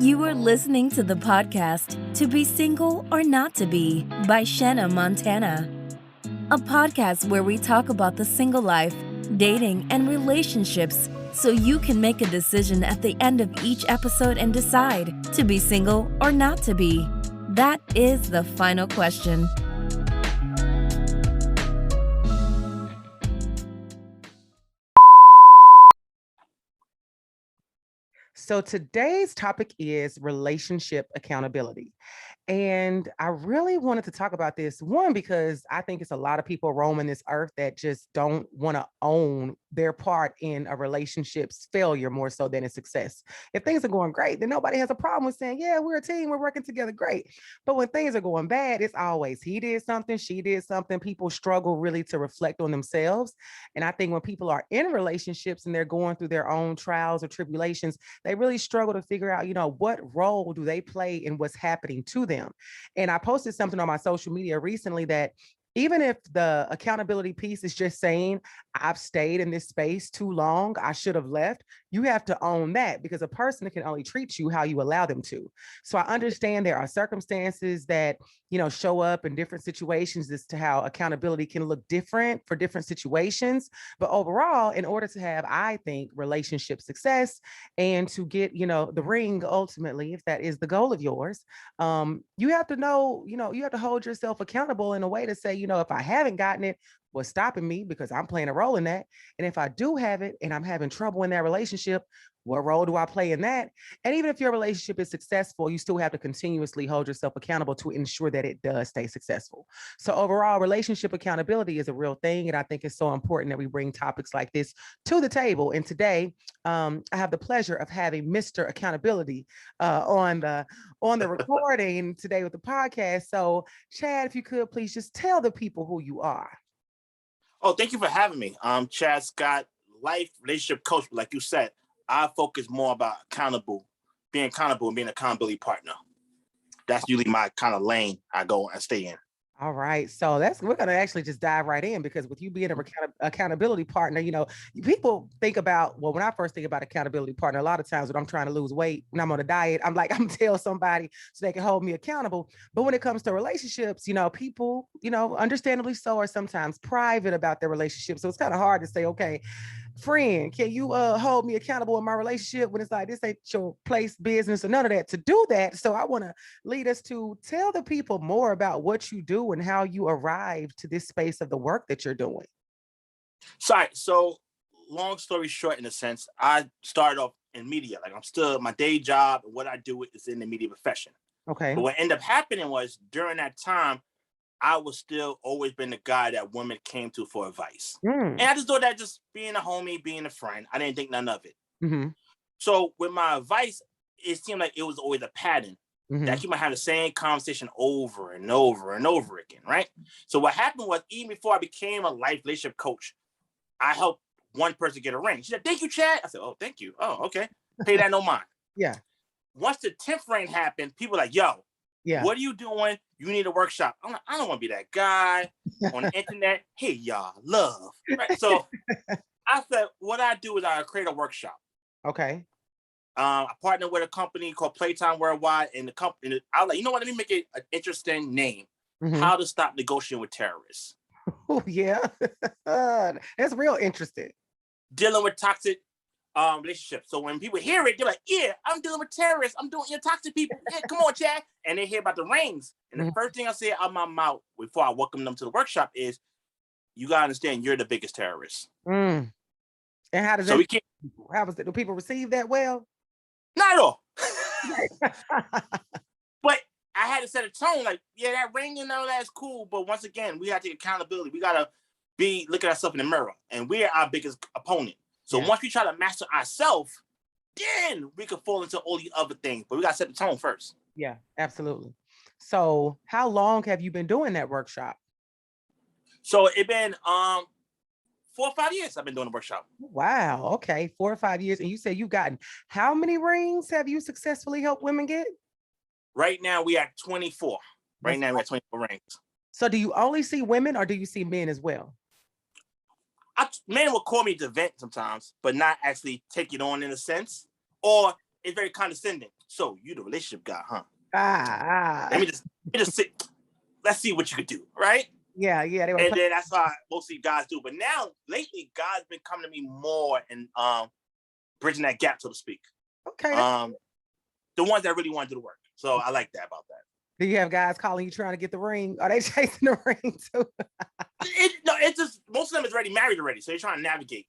You are listening to the podcast To Be Single or Not to Be by Shanna Montana, a podcast where we talk about the single life, dating, and relationships so you can make a decision at the end of each episode and decide to be single or not to be. That is the final question. So today's topic is relationship accountability. And I really wanted to talk about this one because I think it's a lot of people roaming this earth that just don't want to own their part in a relationship's failure more so than its success. If things are going great, then nobody has a problem with saying, yeah, we're a team, we're working together great. But when things are going bad, it's always he did something, she did something. People struggle really to reflect on themselves. And I think when people are in relationships and they're going through their own trials or tribulations, they really struggle to figure out, what role do they play in what's happening to them. And I posted something on my social media recently that even if the accountability piece is just saying, I've stayed in this space too long, I should have left, you have to own that because a person can only treat you how you allow them to. So I understand there are circumstances that, show up in different situations as to how accountability can look different for different situations. But overall, in order to have, I think, relationship success and to get, the ring ultimately, if that is the goal of yours, you have to know, you have to hold yourself accountable in a way to say, if I haven't gotten it, what's stopping me because I'm playing a role in that. And if I do have it and I'm having trouble in that relationship, what role do I play in that? And even if your relationship is successful, you still have to continuously hold yourself accountable to ensure that it does stay successful. So overall, relationship accountability is a real thing. And I think it's so important that we bring topics like this to the table. And today, I have the pleasure of having Mr. Accountability on the recording today with the podcast. So Chad, if you could please just tell the people who you are. Oh, thank you for having me. Chad Scott, life relationship coach. Like you said, I focus more about being accountable and being an accountability partner. That's usually my kind of lane I go and stay in. All right. So we're going to actually just dive right in because with you being an accountability partner, people think about, well, when I first think about accountability partner, a lot of times when I'm trying to lose weight, when I'm on a diet, I'm like, I'm tell somebody so they can hold me accountable. But when it comes to relationships, people, understandably so, are sometimes private about their relationships. So it's kind of hard to say, okay, friend, can you hold me accountable in my relationship when it's like, this ain't your place, business, or none of that to do that. So I want to lead us to tell the people more about what you do and how you arrived to this space of the work that you're doing. Sorry. So long story short, in a sense, I started off in media. Like I'm still my day job and what I do is in the media profession. Okay. But what ended up happening was during that time, I was still always been the guy that women came to for advice. And I just thought that just being a homie, being a friend, I didn't think none of it. Mm-hmm. So with my advice, it seemed like it was always a pattern that I keep on having the same conversation over and over and over again, right? So what happened was even before I became a life relationship coach, I helped one person get a ring. She said, thank you, Chad. I said, oh, thank you. Oh, okay. Pay that no mind. Yeah. Once the 10th ring happened, people were like, yo, yeah, what are you doing? You need a workshop. I'm like, I don't want to be that guy on the internet. Hey, y'all, love. Right? So I said, what I do is I create a workshop. Okay. I partnered with a company called Playtime Worldwide, and the company, I was like, you know what? Let me make it an interesting name. How to stop negotiating with terrorists. Oh, yeah. That's real interesting. Dealing with toxic relationships. So when people hear it, they're like, yeah, I'm dealing with terrorists. I'm doing toxic people. Yeah, come on, Chad. And they hear about the rings. And the first thing I say out of my mouth before I welcome them to the workshop is, you got to understand you're the biggest terrorist. And how does do people receive that well? Not at all. But I had to set a tone like, yeah, that ring and all that's cool. But once again, we have to take accountability. We got to look at ourselves in the mirror. And we're our biggest opponent. So once we try to master ourselves, then we can fall into all the other things. But we got to set the tone first. Yeah, absolutely. So how long have you been doing that workshop? So it's been 4 or 5 years I've been doing the workshop. Wow. Okay. 4 or 5 years. And you said you've gotten how many rings have you successfully helped women get? Right now we at 24. Right now we're at 24 rings. So do you only see women or do you see men as well? Men will call me to vent sometimes, but not actually take it on in a sense. Or it's very condescending. So you the relationship guy, huh? Let me just sit. Let's see what you could do, right? Yeah. And then that's how mostly guys do. But now, lately, guys been coming to me more and bridging that gap, so to speak. Okay. The ones that really want to do the work. So I like that about that. Do you have guys calling you trying to get the ring? Are they chasing the ring too? It's just most of them is already married already, so they're trying to navigate.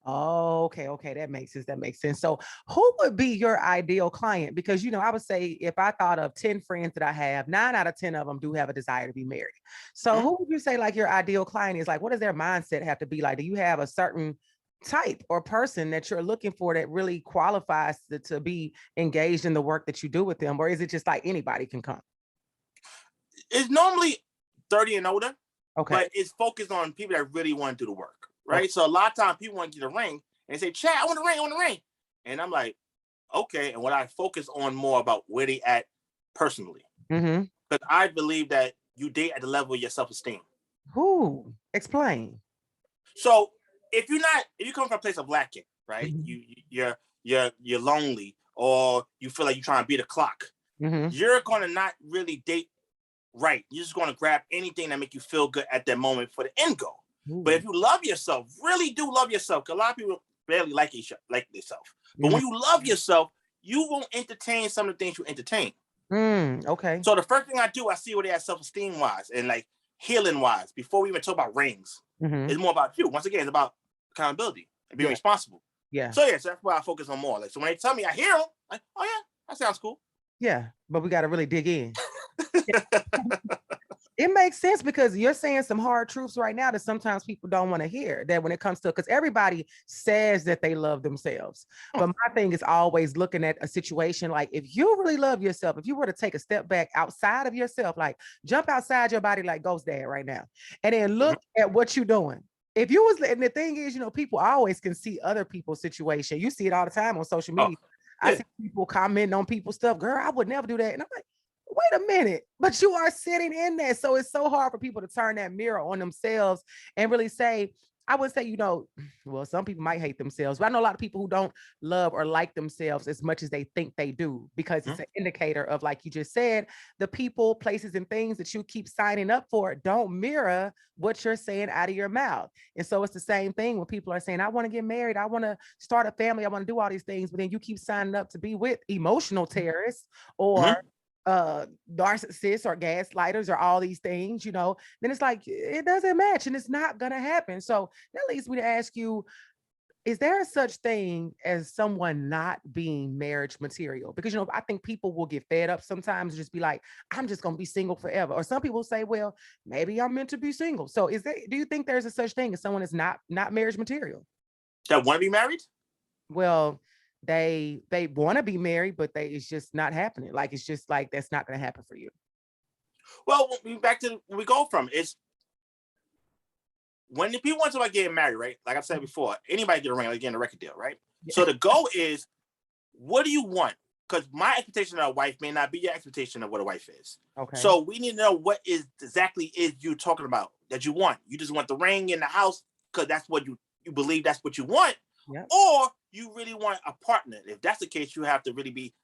Oh, okay. That makes sense. So who would be your ideal client? Because, I would say if I thought of 10 friends that I have, 9 out of 10 of them do have a desire to be married. So who would you say like your ideal client is? Like, what does their mindset have to be like? Do you have a certain type or person that you're looking for that really qualifies to be engaged in the work that you do with them? Or is it just like anybody can come? It's normally 30 and older, but it's focused on people that really want to do the work. Right. Okay. So a lot of times people want to get a ring and they say, Chad, I want a ring. And I'm like, okay. And what I focus on more about where they at personally. Because I believe that you date at the level of your self-esteem. Who? Explain. So if you come from a place of lacking, right? You're lonely, or you feel like you're trying to beat a clock. You're going to not really date right. You're just going to grab anything that make you feel good at that moment for the end goal. But if you love yourself, really do love yourself, because a lot of people barely like themselves. But when you love yourself, you won't entertain some of the things you entertain. Okay. So the first thing I do, I see where they are self-esteem wise and like healing wise, before we even talk about rings. It's more about you. Once again, it's about accountability and being responsible. Yeah. So that's why I focus on more. Like, so when they tell me I hear them, like, oh yeah, that sounds cool. Yeah, but we got to really dig in. It makes sense, because you're saying some hard truths right now that sometimes people don't want to hear, that when it comes to, because everybody says that they love themselves. But my thing is always looking at a situation like, if you really love yourself, if you were to take a step back outside of yourself, like jump outside your body like Ghost Dad right now, and then look at what you're doing. If you was, and the thing is, people always can see other people's situation. You see it all the time on social media. I see people commenting on people's stuff. Girl, I would never do that. And I'm like, wait a minute, but you are sitting in there. So it's so hard for people to turn that mirror on themselves and really say, I would say, well, some people might hate themselves, but I know a lot of people who don't love or like themselves as much as they think they do, because it's an indicator of, like you just said, the people, places, and things that you keep signing up for don't mirror what you're saying out of your mouth. And so it's the same thing when people are saying, I want to get married, I want to start a family, I want to do all these things, but then you keep signing up to be with emotional terrorists or narcissists or gaslighters or all these things, then it's like, it doesn't match and it's not going to happen. So that leads me to ask you, is there such thing as someone not being marriage material? Because, I think people will get fed up sometimes and just be like, I'm just going to be single forever. Or some people say, well, maybe I'm meant to be single. So do you think there's a such thing as someone is not marriage material? That want to be married? Well, they want to be married, but it's just not happening. Like, it's just like, that's not going to happen for you. Well, back to where we go from is when the people want to about getting married, right? Like I said before, anybody get a ring, like getting a record deal, right? Yeah. So the goal is, what do you want? Because my expectation of a wife may not be your expectation of what a wife is. Okay. So we need to know what exactly is you talking about that you want. You just want the ring in the house because that's what you believe that's what you want. Yep. Or you really want a partner. If that's the case, you have to really be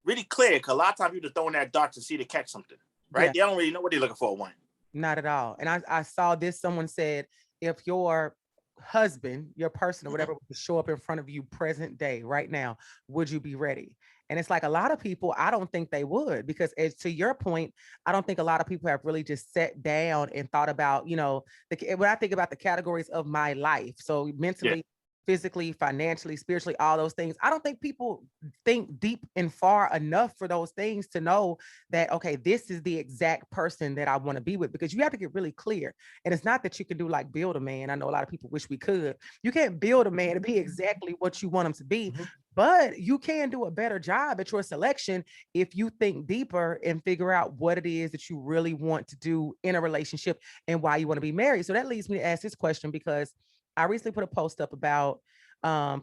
really clear, because a lot of times you're just throwing that dart to see to catch something, right? Yeah. They don't really know what they're looking for. One. Not at all. And I saw this, someone said, if your husband, your person or whatever, would show up in front of you present day right now, would you be ready? And it's like, a lot of people, I don't think they would, because as to your point, I don't think a lot of people have really just sat down and thought about, when I think about the categories of my life, so mentally, physically, financially, spiritually, all those things, I don't think people think deep and far enough for those things to know that, okay, this is the exact person that I want to be with, because you have to get really clear. And it's not that you can do like build a man. I know a lot of people wish we could. You can't build a man to be exactly what you want him to be, but you can do a better job at your selection if you think deeper and figure out what it is that you really want to do in a relationship and why you want to be married. So that leads me to ask this question, because I recently put a post up about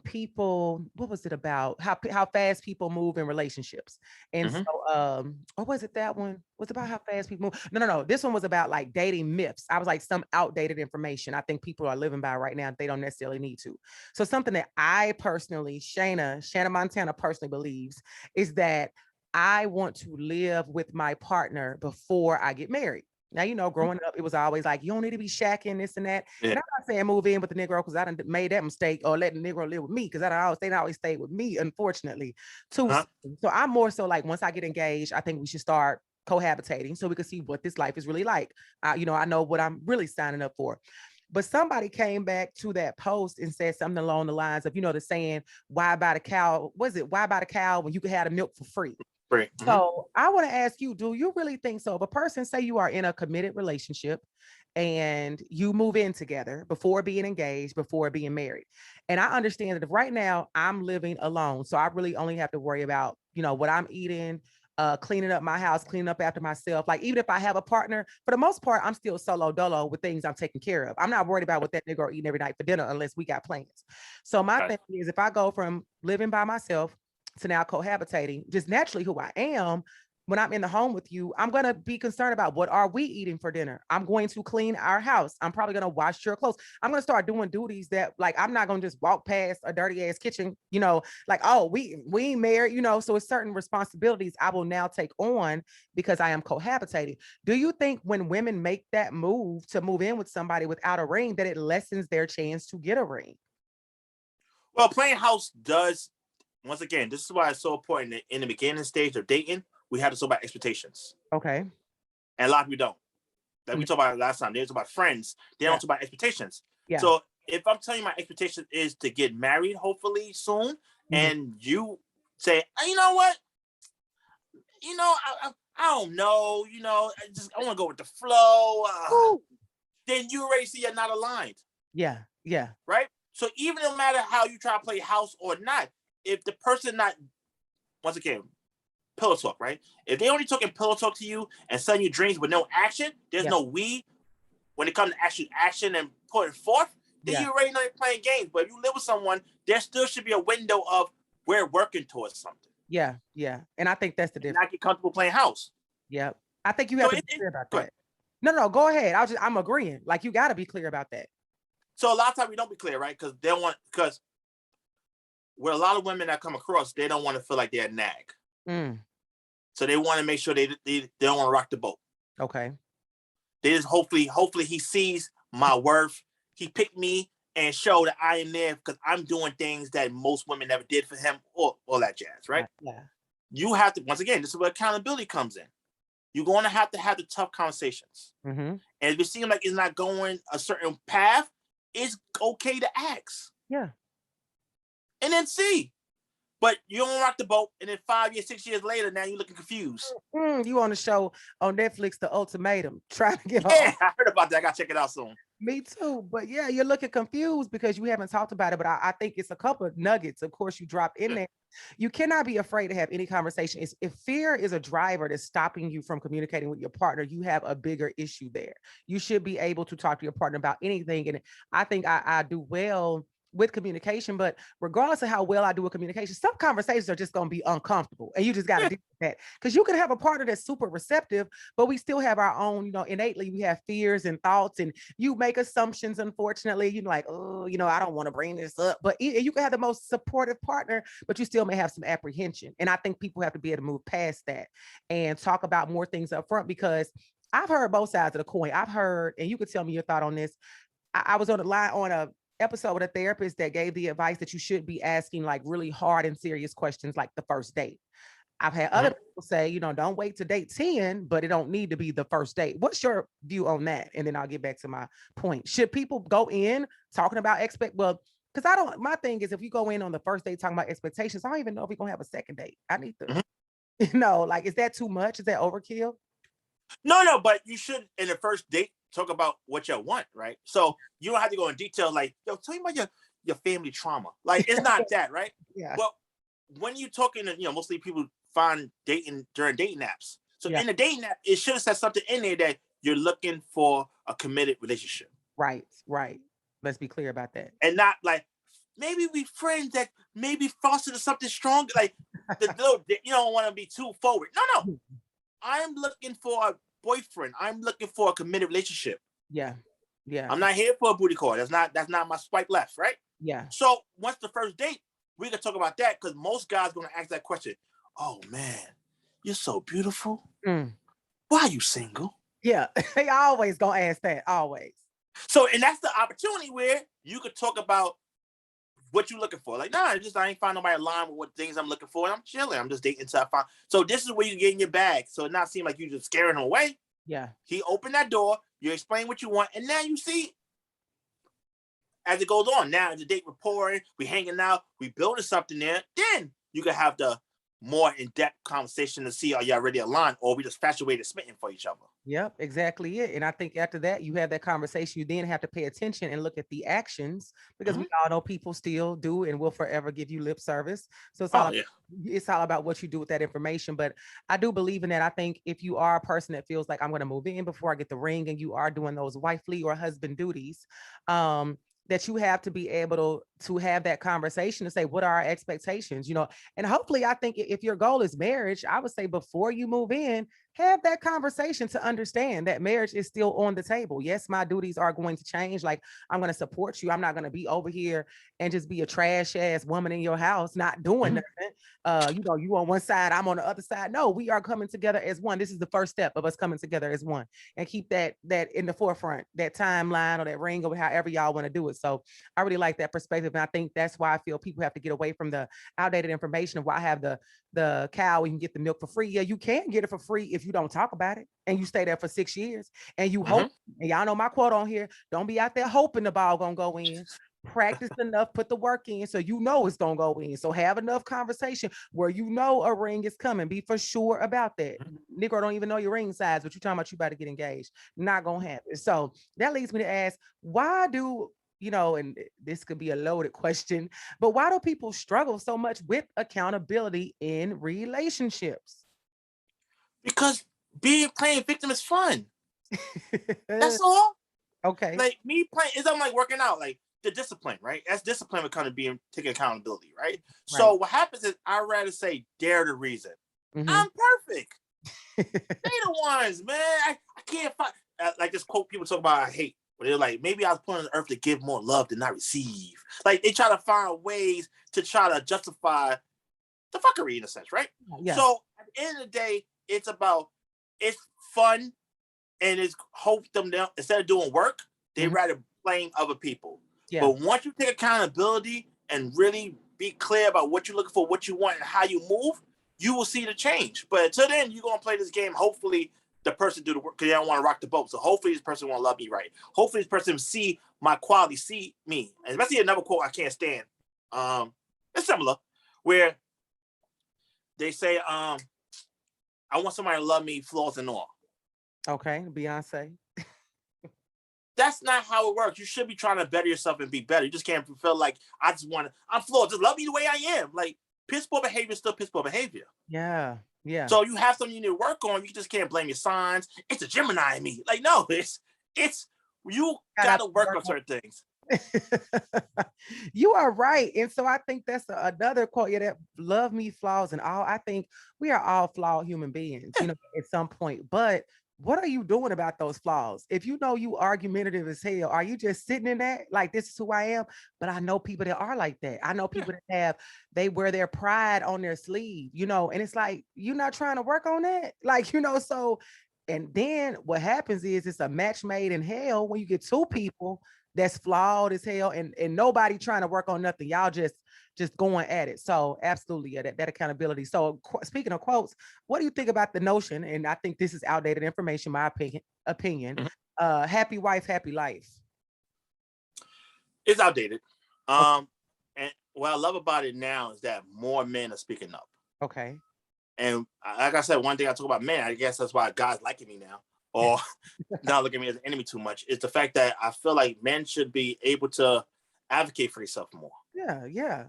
people, what was it about? How fast people move in relationships. And so or was it that one? Was it about how fast people move? No. This one was about like dating myths. I was like some outdated information I think people are living by right now. They don't necessarily need to. So something that I personally, Shanna Montana personally believes is that I want to live with my partner before I get married. Now, growing up, it was always like, you don't need to be shacking this and that. Yeah. And I'm not saying move in with the Negro because I done made that mistake, or let the Negro live with me because they always stayed with me, unfortunately, too. So I'm more so like, once I get engaged, I think we should start cohabitating so we can see what this life is really like. I know what I'm really signing up for. But somebody came back to that post and said something along the lines of, the saying, why buy the cow? Why buy the cow when you can have the milk for free? Right. So I want to ask you, do you really think so? If a person, say you are in a committed relationship and you move in together before being engaged, before being married, and I understand that if right now I'm living alone, so I really only have to worry about, what I'm eating, cleaning up my house, cleaning up after myself. Like, even if I have a partner, for the most part, I'm still solo dolo with things I'm taking care of. I'm not worried about what that nigga eating every night for dinner unless we got plans. So my thing is, if I go from living by myself to now cohabitating, just naturally who I am, when I'm in the home with you, I'm going to be concerned about what are we eating for dinner. I'm going to clean our house. I'm probably going to wash your clothes. I'm going to start doing duties that, like, I'm not going to just walk past a dirty ass kitchen, like, oh, we ain't married, so it's certain responsibilities I will now take on because I am cohabitating. Do you think when women make that move to move in with somebody without a ring, that it lessens their chance to get a ring? Well, playing house does. Once again, this is why it's so important that in the beginning stage of dating, we have to talk about expectations. Okay. And a lot of people don't. Like we talked about last time, they talk about friends. They don't talk about expectations. Yeah. So if I'm telling you my expectation is to get married, hopefully soon, and you say, you know what? I don't know. I want to go with the flow. Then you already see you're not aligned. Yeah. Yeah. Right? So even no matter how you try to play house or not, if the person not, once again, pillow talk, right? If they only talking pillow talk to you and selling you dreams with no action, there's no we when it comes to actually action and putting forth, then you already know you're playing games. But if you live with someone, there still should be a window of we're working towards something. Yeah, yeah. And I think that's the difference. Not get comfortable playing house. Yeah. I think you have to be clear about that. No, go ahead. I'm agreeing. Like, you got to be clear about that. So a lot of times we don't be clear, right? Because where a lot of women that come across, they don't want to feel like they're a nag. So they want to make sure they don't want to rock the boat. Okay. They just hopefully he sees my worth. He picked me and show that I am there because I'm doing things that most women never did for him, or all that jazz, right? Yeah. You have to, once again, this is where accountability comes in. You're going to have the tough conversations. And if it seems like it's not going a certain path, it's okay to ask. Yeah. And then see. But you don't rock the boat, and then 5 years, 6 years later, now you're looking confused. You on the show on Netflix, The Ultimatum, trying to get home. Yeah, I heard about that. I got to check it out soon. Me too. But yeah, you're looking confused because you haven't talked about it. But I think it's a couple of nuggets, of course, you dropped in there. You cannot be afraid to have any conversation. If fear is a driver that's stopping you from communicating with your partner, you have a bigger issue there. You should be able to talk to your partner about anything. And I think I do well with communication, but regardless of how well I do with communication, some conversations are just going to be uncomfortable, and you just got to deal with that, because you can have a partner that's super receptive, but we still have our own, innately we have fears and thoughts, and you make assumptions. Unfortunately, like, oh, I don't want to bring this up, but you can have the most supportive partner, but you still may have some apprehension. And I think people have to be able to move past that and talk about more things up front, because I've heard both sides of the coin. I've heard, and you could tell me your thought on this. I was on the line on a episode with a therapist that gave the advice that you should be asking like really hard and serious questions like the first date. I've had other people say, don't wait to date 10, but it don't need to be the first date. What's your view on that? And then I'll get back to my point. Should people go in talking about because my thing is, if you go in on the first date talking about expectations, I don't even know if we're going to have a second date. I need to, like, is that too much? Is that overkill? No, but you should, in the first date, talk about what you want, right? So you don't have to go in detail like, yo, tell me about your family trauma. Like, it's not that, right? Yeah. Well, when you're talking to, mostly people find dating during dating apps. So in the dating app, it should have said something in there that you're looking for a committed relationship. Right. Let's be clear about that. And not like maybe we friends that maybe foster to something stronger. Like you don't want to be too forward. No. I'm looking for a boyfriend. I'm looking for a committed relationship. Yeah. I'm not here for a booty call. That's not my swipe left, right? Yeah. So once the first date, we can talk about that because most guys gonna ask that question. Oh man, you're so beautiful. Why are you single? Yeah, they always gonna ask that. Always. So, and that's the opportunity where you could talk about what you're looking for. Like, nah, I ain't find nobody aligned with what things I'm looking for. And I'm chilling. I'm just dating until I find. So this is where you get in your bag. So it not seem like you just scaring him away. Yeah. He opened that door. You explain what you want, and now you see as it goes on. Now the date rapport, we hanging out, we building something there. Then you can have the more in-depth conversation to see are y'all already aligned, or we just infatuated, smitten for each other. Yep, exactly it. And I think after that, you have that conversation. You then have to pay attention and look at the actions because we all know people still do and will forever give you lip service. So it's all about what you do with that information. But I do believe in that. I think if you are a person that feels like I'm going to move in before I get the ring, and you are doing those wifely or husband duties, that you have to be able to have that conversation to say, what are our expectations, and hopefully I think if your goal is marriage, I would say before you move in, have that conversation to understand that marriage is still on the table. Yes, my duties are going to change. Like, I'm going to support you. I'm not going to be over here and just be a trash ass woman in your house, not doing nothing. You on one side, I'm on the other side. No, we are coming together as one. This is the first step of us coming together as one, and keep that in the forefront, that timeline or that ring or however y'all want to do it. So I really like that perspective. And I think that's why I feel people have to get away from the outdated information of why I have the cow, you can get the milk for free. Yeah, you can get it for free if you don't talk about it and you stay there for 6 years and you hope. And y'all know my quote on here: don't be out there hoping the ball gonna go in. Practice enough, put the work in so you know it's gonna go in. So have enough conversation where you know a ring is coming. Be for sure about that. Negro don't even know your ring size, but you talking about you about to get engaged. Not gonna happen. So that leads me to ask, why do and this could be a loaded question, but why do people struggle so much with accountability in relationships? Because playing victim is fun. That's all. Okay. Like me playing, it's like working out, like the discipline, right? That's discipline with kind of taking accountability, right? So what happens is I'd rather say dare the reason. I'm perfect. They the ones, man. I can't find like this quote people talk about I hate. But they're like, maybe I was put on earth to give more love than I receive. Like they try to find ways to try to justify the fuckery in a sense, right? Yeah. So at the end of the day, it's fun, and it's hope them down. Instead of doing work, they rather blame other people. Yeah. But once you take accountability and really be clear about what you're looking for, what you want, and how you move, you will see the change. But until then, you're gonna play this game. Hopefully, the person do the work because they don't want to rock the boat. So hopefully this person want to love me right. Hopefully this person see my quality, see me. And especially another quote I can't stand. It's similar where they say, I want somebody to love me, flaws and all. Okay, Beyonce. That's not how it works. You should be trying to better yourself and be better. You just can't feel like I'm flawed. Just love me the way I am. Like piss poor behavior is still piss poor behavior. Yeah. Yeah. So you have something you need to work on. You just can't blame your signs. It's a Gemini in me. Like, no, it's you gotta work on certain things. You are right. And so I think that's another quote. Yeah, that love me, flaws and all. I think we are all flawed human beings, at some point. But what are you doing about those flaws? If you know you argumentative as hell, are you just sitting in that? Like, this is who I am. But I know people that are like that. I know people that they wear their pride on their sleeve, and it's like, you're not trying to work on that. Like, so, and then what happens is it's a match made in hell when you get two people that's flawed as hell and nobody trying to work on nothing. Y'all just going at it. So absolutely, yeah, that accountability. So speaking of quotes, what do you think about the notion? And I think this is outdated information, my opinion. Happy wife, happy life. It's outdated. And what I love about it now is that more men are speaking up. Okay. And like I said, one thing I talk about men, I guess that's why guys liking me now, or not looking at me as an enemy too much, is the fact that I feel like men should be able to advocate for themselves more. Yeah, yeah.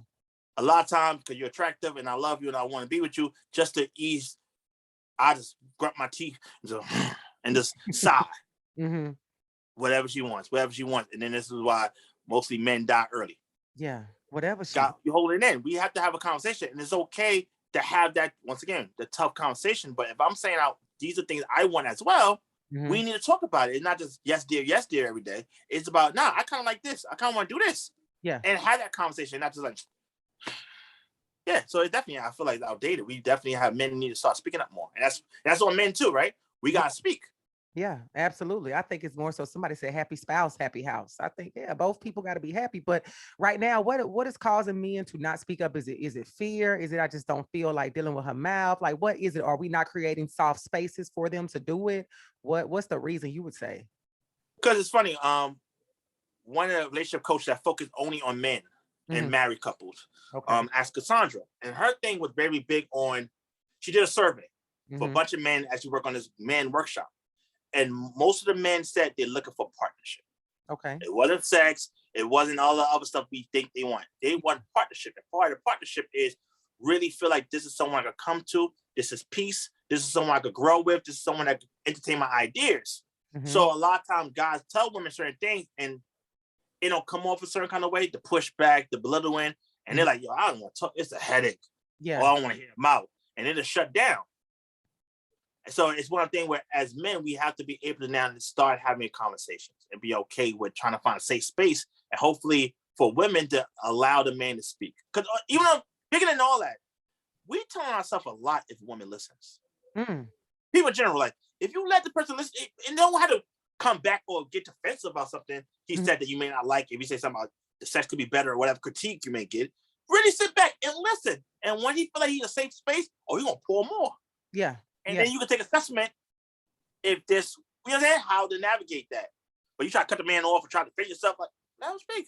A lot of times, because you're attractive and I love you and I want to be with you, just to ease, I just grunt my teeth and just sigh. Whatever she wants. And then this is why mostly men die early. Yeah. Whatever she you hold it in. We have to have a conversation, and it's okay to have that, once again, the tough conversation. But if I'm saying out, these are things I want as well, we need to talk about it. It's not just yes dear every day. It's about, nah, I kind of like this. I kind of want to do this. Yeah. And have that conversation, not just like, yeah. So it's definitely, I feel like outdated. We definitely have men need to start speaking up more. And that's on men too, right? We got to speak. Yeah, absolutely. I think it's more so somebody said happy spouse, happy house. I think, yeah, both people got to be happy. But right now, what is causing men to not speak up? Is it fear? Is it I just don't feel like dealing with her mouth? Like, what is it? Are we not creating soft spaces for them to do it? What's the reason you would say? Because it's funny. One of the relationship coaches that focused only on men and married couples, asked Cassandra, and her thing was very big on. She did a survey for a bunch of men as you work on this man workshop. And most of the men said they're looking for partnership. Okay. It wasn't sex. It wasn't all the other stuff we think they want. They want partnership. And part of the partnership is really feel like this is someone I could come to. This is peace. This is someone I could grow with. This is someone that could entertain my ideas. So a lot of times guys tell women certain things and it don't come off a certain kind of way, the pushback, the belittling. And they're like, yo, I don't want to talk. It's a headache. Yeah. Or I don't want to hear them out. And it'll shut down. So it's one thing where as men, we have to be able to now start having conversations and be okay with trying to find a safe space. And hopefully for women to allow the man to speak. Because even though bigger than all that, we tell ourselves a lot if a woman listens. People in general, like, if you let the person listen, and don't have to come back or get defensive about something he said that you may not like. If you say something about the sex could be better or whatever critique you may get, really sit back and listen. And when he feel like he's in a safe space, you're going to pour more. Yeah. And then you can take assessment if this, you know what I'm saying, how to navigate that. But you try to cut the man off or try to figure yourself, like, let him speak.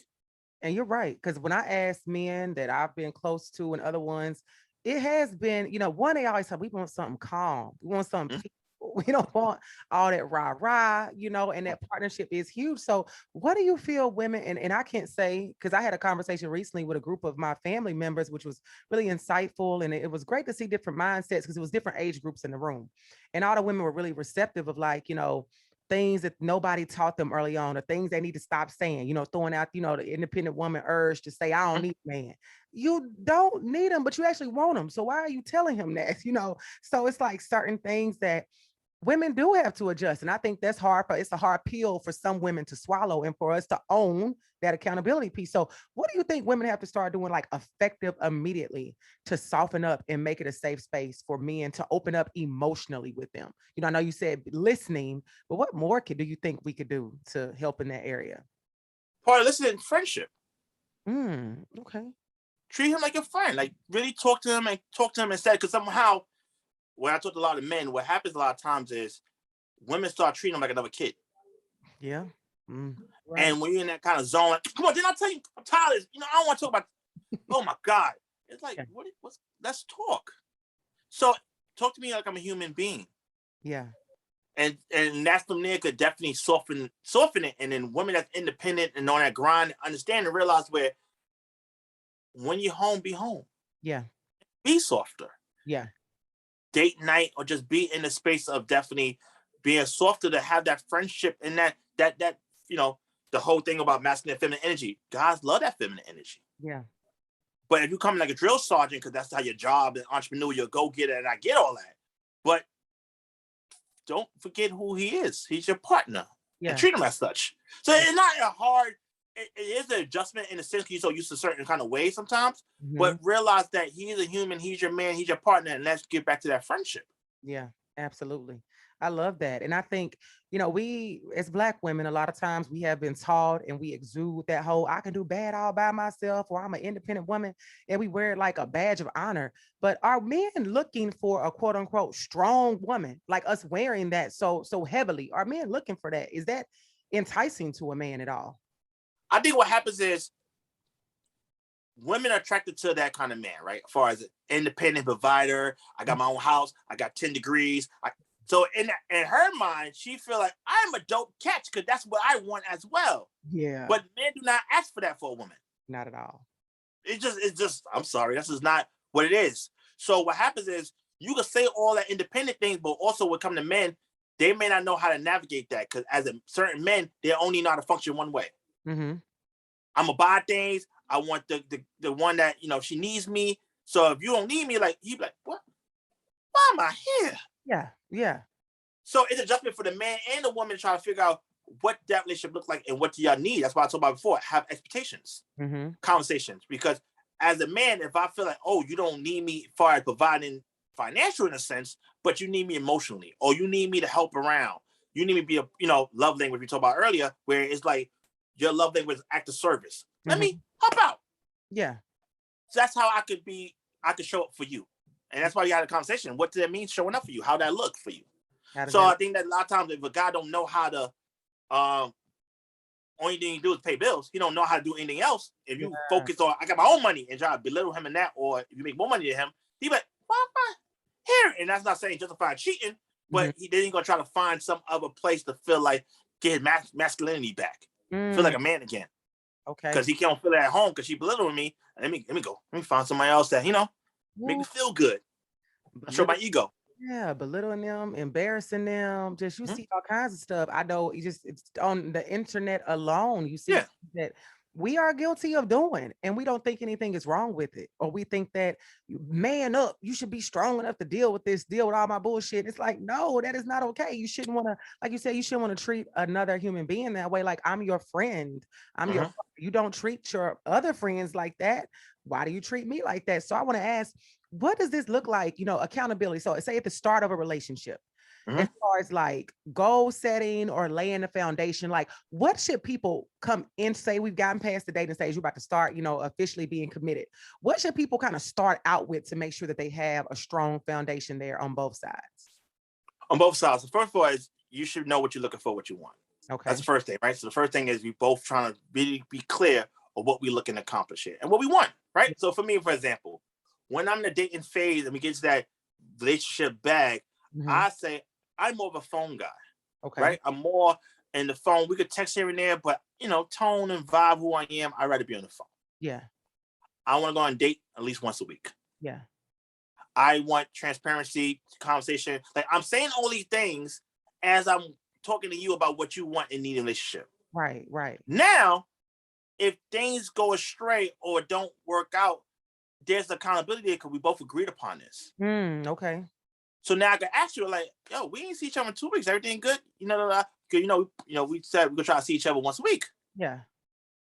And you're right. Because when I ask men that I've been close to and other ones, it has been, one, they always say, we want something calm. We want something peaceful. We don't want all that rah-rah, and that partnership is huge. So what do you feel women, and I can't say, because I had a conversation recently with a group of my family members, which was really insightful. And it was great to see different mindsets because it was different age groups in the room. And all the women were really receptive of like, things that nobody taught them early on, or things they need to stop saying, throwing out, the independent woman urge to say, I don't need a man. You don't need him, but you actually want him. So why are you telling him that, So it's like certain things that women do have to adjust. And I think that's hard. It's a hard pill for some women to swallow and for us to own that accountability piece. So what do you think women have to start doing like effective immediately to soften up and make it a safe space for men to open up emotionally with them? I know you said listening, but what more do you think we could do to help in that area? Part of listening, friendship. Okay. Treat him like a friend. Like really talk to him instead. Because somehow, when I talk to a lot of men, what happens a lot of times is women start treating him like another kid. Yeah. Right. And when you're in that kind of zone, like, come on, didn't I tell you I'm tired? I don't want to talk about, oh my God. It's like, let's talk. So talk to me like I'm a human being. Yeah. And that's from there could definitely soften it. And then women that's independent and on that grind, understand and realize where when you're home, be home. Yeah. Be softer. Yeah. Date night or just be in the space of definitely being softer to have that friendship and that the whole thing about masculine and feminine energy. Guys love that feminine energy. Yeah. But if you come like a drill sergeant, because that's how your job, and entrepreneur, you'll go get it, and I get all that. But don't forget who he is. He's your partner. Yeah. And treat him as such. So it's not a hard, it is an adjustment in the sense you're so used to a certain kind of way sometimes, but realize that he's a human, he's your man, he's your partner, and let's get back to that friendship. Yeah, absolutely. I love that. And I think, we as Black women, a lot of times we have been taught and we exude that whole, I can do bad all by myself, or I'm an independent woman, and we wear it like a badge of honor. But are men looking for a quote unquote strong woman like us wearing that so heavily? Are men looking for that? Is that enticing to a man at all? I think what happens is women are attracted to that kind of man, right? As far as an independent provider, I got my own house, I got 10 degrees. So in her mind, she feel like I'm a dope catch because that's what I want as well. Yeah. But men do not ask for that for a woman. Not at all. It's just, I'm sorry, this is not what it is. So what happens is you can say all that independent things, but also when it comes to men, they may not know how to navigate that because as a certain men, they only know how to function one way. I'm gonna buy things. I want the one that, you know, she needs me. So if you don't need me, like, he'd be like, what? Why am I here? Yeah. Yeah. So it's adjustment for the man and the woman to try to figure out what that relationship look like and what do y'all need. That's why I talked about before. Have expectations, conversations. Because as a man, if I feel like, oh, you don't need me as far as providing financial in a sense, but you need me emotionally, or you need me to help around. You need me to be a, you know, love language we talked about earlier, where it's like your love language is act of service. Let me help out. Yeah. So that's how I could show up for you. And that's why you had a conversation. What does that mean showing up for you? How that look for you? So I think that a lot of times if a guy don't know how to, only thing you do is pay bills. He don't know how to do anything else. If you focus on, I got my own money, and try to belittle him in that, or if you make more money than him, he be like, why am I here? And that's not saying justify cheating, but then he's gonna try to find some other place to feel like get his masculinity back, feel like a man again. Okay. Because he can't feel it at home because she belittling me. Let me go. Let me find somebody else that, you know, make me feel good. Show my ego. Yeah, belittling them, embarrassing them. Just you see all kinds of stuff. I know it's on the internet alone. You see that we are guilty of doing, and we don't think anything is wrong with it, or we think that man up, you should be strong enough to deal with all my bullshit. It's like, no, that is not okay. You shouldn't want to, like you said, you shouldn't want to treat another human being that way. Like, I'm your friend. You don't treat your other friends like that. Why do you treat me like that? So I want to ask, what does this look like? You know, accountability. So say at the start of a relationship, as far as like goal setting or laying the foundation, like what should people come in, say we've gotten past the dating stage, you're about to start, you know, officially being committed. What should people kind of start out with to make sure that they have a strong foundation there on both sides? On both sides. The first of all is you should know what you're looking for, what you want. Okay. That's the first thing, right? So the first thing is we both trying to really be clear of what we're looking to accomplish here and what we want, right? So for me, for example, when I'm in the dating phase and we get to that relationship bag, I say I'm more of a phone guy. Okay. Right? I'm more in the phone. We could text here and there, but you know, tone and vibe who I am, I'd rather be on the phone. Yeah. I want to go on a date at least once a week. Yeah. I want transparency, conversation. Like I'm saying all these things as I'm talking to you about what you want and need in a relationship. Right, right. Now, if things go astray or don't work out, there's accountability there because we both agreed upon this. Okay. So now I can ask you, like, yo, we ain't see each other in 2 weeks. Everything good? You know, we said we're gonna try to see each other once a week. Yeah.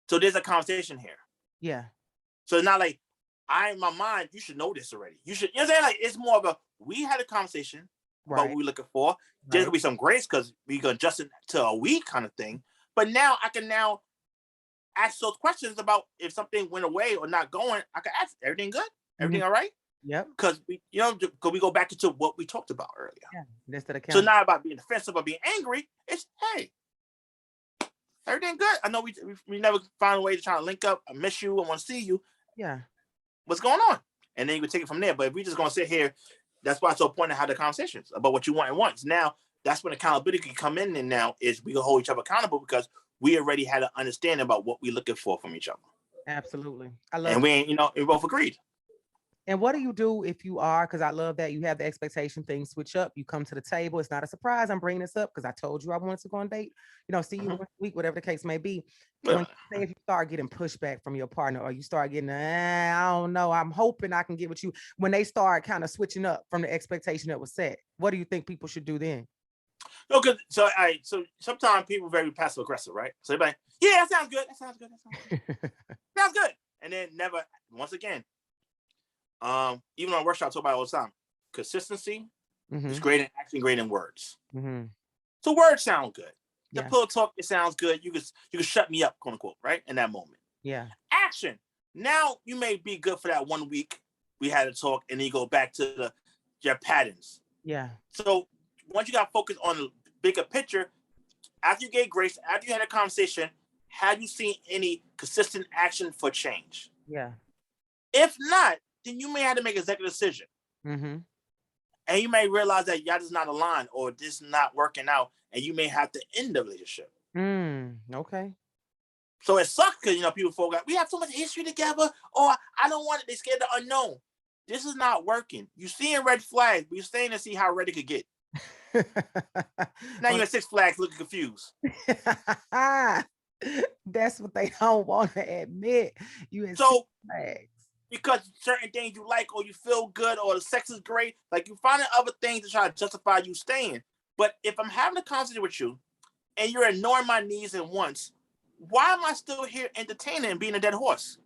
So there's a conversation here. Yeah. So it's not like in my mind, you should know this already. You should, you know what I'm saying? Like it's more of a we had a conversation about what we're looking for. There's gonna be some grace because we gonna adjust it to a week kind of thing. But now I can ask those questions about if something went away or not going. I can ask, everything good? Everything all right? Yep. Because we go back into what we talked about earlier. Yeah. Instead of so not about being defensive or being angry. It's hey, everything good. I know we never find a way to try to link up. I miss you. I want to see you. Yeah. What's going on? And then you can take it from there. But if we just gonna sit here, that's why it's so important to have the conversations about what you want and wants. Now that's when accountability can come in. And now is we can hold each other accountable because we already had an understanding about what we're looking for from each other. Absolutely. I love. And we both agreed. And what do you do if you are, because I love that you have the expectation, things switch up, you come to the table. It's not a surprise I'm bringing this up because I told you I wanted to go on a date, see you next week, whatever the case may be. If you start getting pushback from your partner or you start getting, I don't know, I'm hoping I can get with you. When they start kind of switching up from the expectation that was set, what do you think people should do then? Okay, so sometimes people are very passive aggressive, right? So they're like, yeah, that sounds good. That sounds good. Sounds good. And then never, once again, even on workshops, I talk about it all the time. Consistency is great in action, great in words. So words sound good. The pillow talk, it sounds good. You can shut me up, quote unquote, right? In that moment. Yeah. Action. Now you may be good for that 1 week we had a talk, and then you go back to your patterns. Yeah. So once you got focused on the bigger picture, after you gave grace, after you had a conversation, have you seen any consistent action for change? Yeah. If not, then you may have to make an executive decision. And you may realize that y'all just not aligned or this not working out, and you may have to end the relationship. Okay. So it sucks because, people forget, we have so much history together, or I don't want it. They're scared of the unknown. This is not working. You're seeing red flags, but you're staying to see how red it could get. Now you're at Six Flags looking confused. That that's what they don't want to admit. You in So flags. because certain things you like or you feel good or the sex is great, like you finding other things to try to justify you staying. But if I'm having a conversation with you and you're ignoring my needs and wants, why am I still here entertaining and being a dead horse?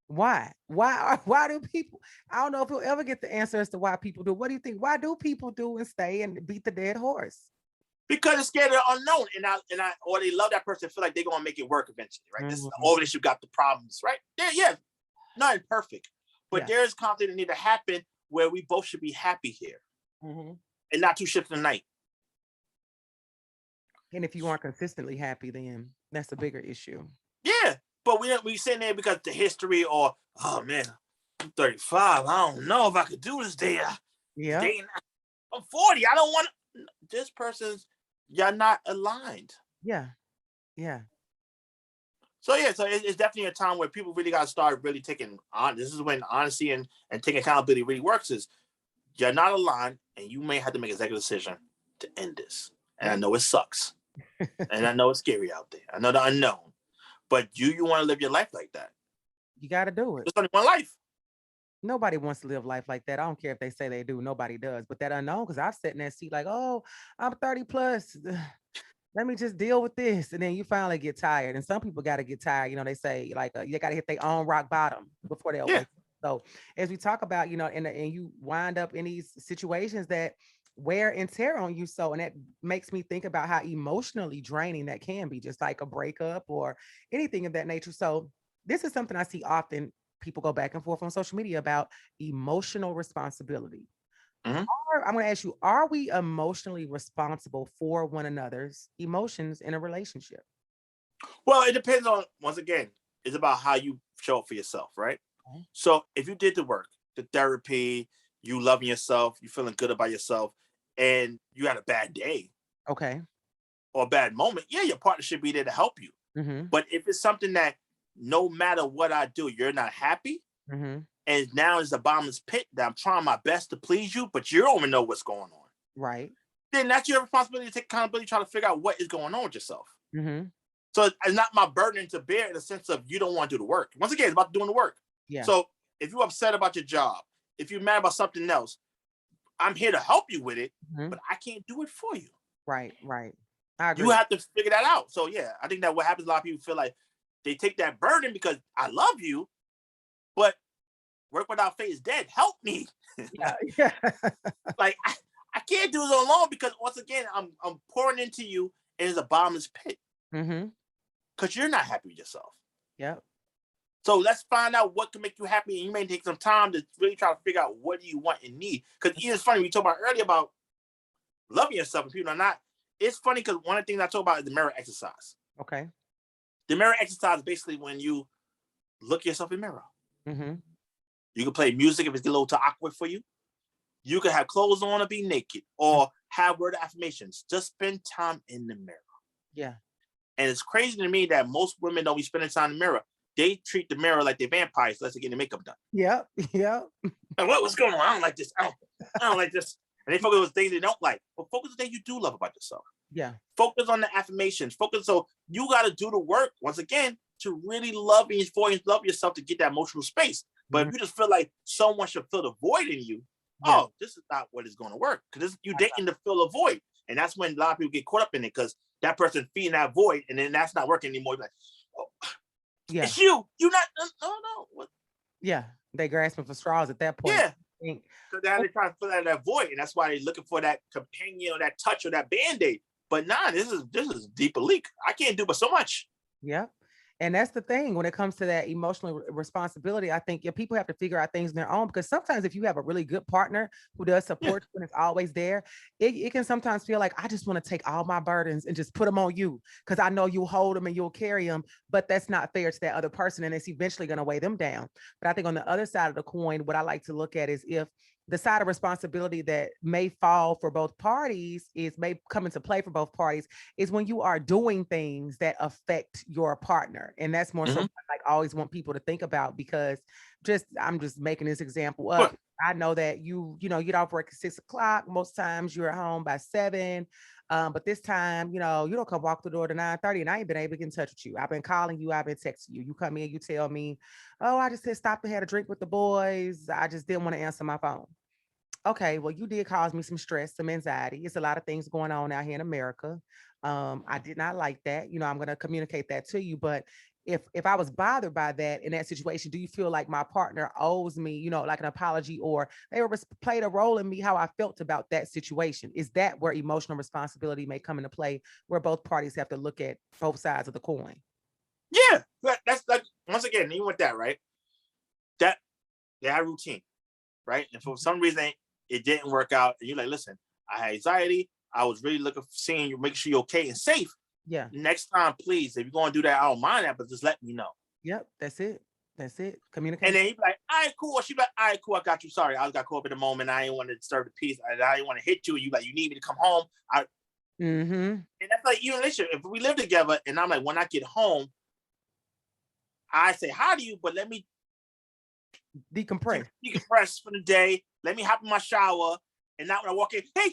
Why? Why do people? I don't know if we'll ever get the answer as to why people do. What do you think? Why do people do and stay and beat the dead horse? Because they're scared of the unknown, or they love that person, feel like they're gonna make it work eventually, right? This is all this, you got the problems, right? Yeah, not imperfect, but there's conflict that need to happen where we both should be happy here, and not two ships in the night. And if you aren't consistently happy, then that's a bigger issue. Yeah, but we sitting there because the history, or oh man, I'm 35. I don't know if I could do this day. Yeah, I'm 40. I don't want this person's. You're not aligned. Yeah. So it's definitely a time where people really got to start really taking on. This is when honesty and taking accountability really works. Is you're not aligned, and you may have to make an executive decision to end this. And I know it sucks, and I know it's scary out there. I know the unknown, but you want to live your life like that? You got to do it. It's only one life. Nobody wants to live life like that. I don't care if they say they do. Nobody does. But that unknown, because I've sat in that seat like, oh, I'm 30 plus. Let me just deal with this. And then you finally get tired. And some people got to get tired. You know, they say like, you got to hit their own rock bottom before they'll wake up. So as we talk about, you know, and you wind up in these situations that wear and tear on you. So, and that makes me think about how emotionally draining that can be, just like a breakup or anything of that nature. So this is something I see often. People go back and forth on social media about emotional responsibility. I'm going to ask you, are we emotionally responsible for one another's emotions in a relationship? Well, it depends on, once again, it's about how you show up for yourself, right? Okay. So if you did the work, the therapy, you loving yourself, you feeling good about yourself, and you had a bad day. Okay. Or a bad moment, your partner should be there to help you. But if it's something that no matter what I do, you're not happy, and now it's a bottomless pit that I'm trying my best to please you, but you don't even know what's going on. Right. Then that's your responsibility to take accountability, try to figure out what is going on with yourself. So it's not my burden to bear in the sense of you don't want to do the work. Once again, it's about doing the work. Yeah. So if you're upset about your job, if you're mad about something else, I'm here to help you with it, but I can't do it for you. Right. I agree. You have to figure that out. So I think that what happens, a lot of people feel like they take that burden because I love you, but work without faith is dead. Help me. Like I can't do it alone because once again, I'm pouring into you and it's a bottomless pit. Because you're not happy with yourself. Yep. So let's find out what can make you happy, and you may take some time to really try to figure out what do you want and need. Because it's funny, we talked about earlier about loving yourself and people are not. It's funny because one of the things I talk about is the mirror exercise. Okay. The mirror exercise is basically when you look yourself in the mirror. You can play music if it's a little too awkward for you. You can have clothes on or be naked or have word affirmations. Just spend time in the mirror. Yeah. And it's crazy to me that most women don't be spending time in the mirror. They treat the mirror like they're vampires unless they get their makeup done. Yep. And what's going on? I don't like this. I don't like this. And they focus on things they don't like. But focus on things you do love about yourself. Yeah. Focus on the affirmations. Focus. So you got to do the work, once again, to really love yourself to get that emotional space. But if you just feel like someone should fill the void in you, this is not what is going to work. Because you're dating to fill a void. And that's when a lot of people get caught up in it because that person feeding that void and then that's not working anymore. You're like, it's you. You're not, no. What? Yeah. They grasping for straws at that point. Yeah. So now they're trying to fill out that void. And that's why they're looking for that companion or that touch or that Band-Aid. But this is a deeper leak. I can't do but so much. Yeah. And that's the thing when it comes to that emotional responsibility. I think people have to figure out things on their own, because sometimes if you have a really good partner who does support you and is always there, it can sometimes feel like I just want to take all my burdens and just put them on you because I know you'll hold them and you'll carry them. But that's not fair to that other person, and it's eventually going to weigh them down. But I think on the other side of the coin, what I like to look at is if the side of responsibility that may fall for both parties may come into play for both parties is when you are doing things that affect your partner. And that's more so like I always want people to think about, because I'm just making this example up. What? I know that you get off work at 6 o'clock. Most times you're at home by 7. But this time, you don't come walk through the door to 9:30 and I ain't been able to get in touch with you. I've been calling you. I've been texting you. You come in, you tell me, oh, I just stopped and had a drink with the boys. I just didn't want to answer my phone. Okay, well, you did cause me some stress, some anxiety. It's a lot of things going on out here in America. I did not like that. I'm going to communicate that to you. But if I was bothered by that in that situation, do you feel like my partner owes me, like an apology, or they played a role in me how I felt about that situation? Is that where emotional responsibility may come into play, where both parties have to look at both sides of the coin? Yeah, that's like, once again, even with that, right? That they had routine, right? And for some reason it didn't work out, and you're like, listen, I had anxiety. I was really looking for seeing you, making sure you're okay and safe. Yeah. Next time, please, if you're going to do that, I don't mind that, but just let me know. Yep. That's it. Communicate. And then he'd be like, all right, cool. She'd be like, all right, cool. I got you. Sorry. I got caught up in the moment. I didn't want to disturb the peace. I didn't want to hit you. You need me to come home. And that's like, even relationship. If we live together and I'm like, when I get home, I say hi to you, but let me decompress for the day. Let me hop in my shower. And not when I walk in, hey,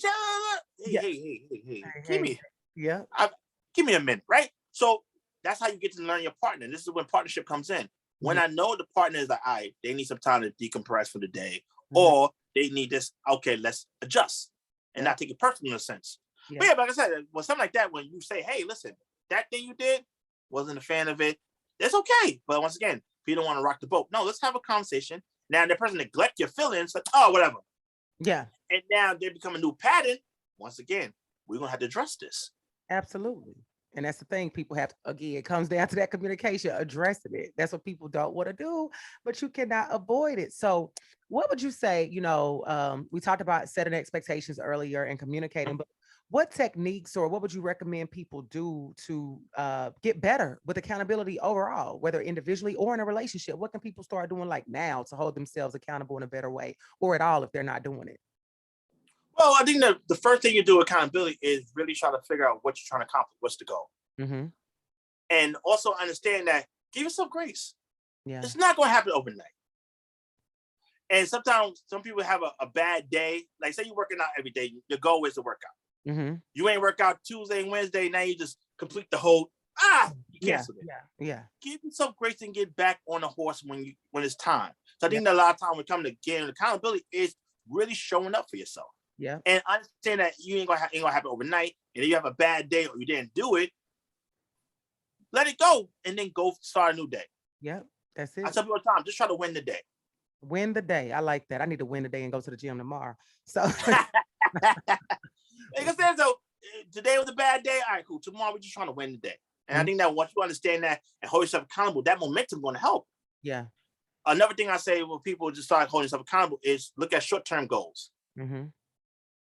give me a minute, right? So that's how you get to learn your partner. This is when partnership comes in. When I know the partner is like, all right, they need some time to decompress for the day, or they need this, okay, let's adjust and not take it personal in a sense. But yeah, like I said, when something like that, when you say, hey, listen, that thing you did, wasn't a fan of it, it's okay. But once again, if you don't want to rock the boat, no, let's have a conversation. Now, the person neglect your feelings, like, oh, whatever. Yeah. And now they become a new pattern. Once again, we're going to have to address this. Absolutely. And that's the thing, people have, again, it comes down to that communication, addressing it. That's what people don't want to do, but you cannot avoid it. So what would you say, we talked about setting expectations earlier and communicating, but what techniques or what would you recommend people do to get better with accountability overall, whether individually or in a relationship? What can people start doing like now to hold themselves accountable in a better way, or at all if they're not doing it? Well, I think the first thing you do with accountability is really try to figure out what you're trying to accomplish. What's the goal? And also understand that give yourself grace. Yeah. It's not going to happen overnight. And sometimes some people have a bad day. Like say you're working out every day. Your goal is to work out. You ain't work out Tuesday and Wednesday. Now you just complete the whole, you cancel it. Yeah. Give yourself grace and get back on the horse when it's time. So I think that a lot of time when it comes to getting accountability is really showing up for yourself. Yeah. And understand that you ain't gonna happen overnight. And if you have a bad day or you didn't do it, let it go and then go start a new day. Yep. That's it. I tell people all the time, just try to win the day. Win the day. I like that. I need to win the day and go to the gym tomorrow. So like I said, so today was a bad day. All right, cool. Tomorrow we're just trying to win the day. And I think that once you understand that and hold yourself accountable, that momentum is going to help. Yeah. Another thing I say when people just start holding themselves accountable is look at short-term goals.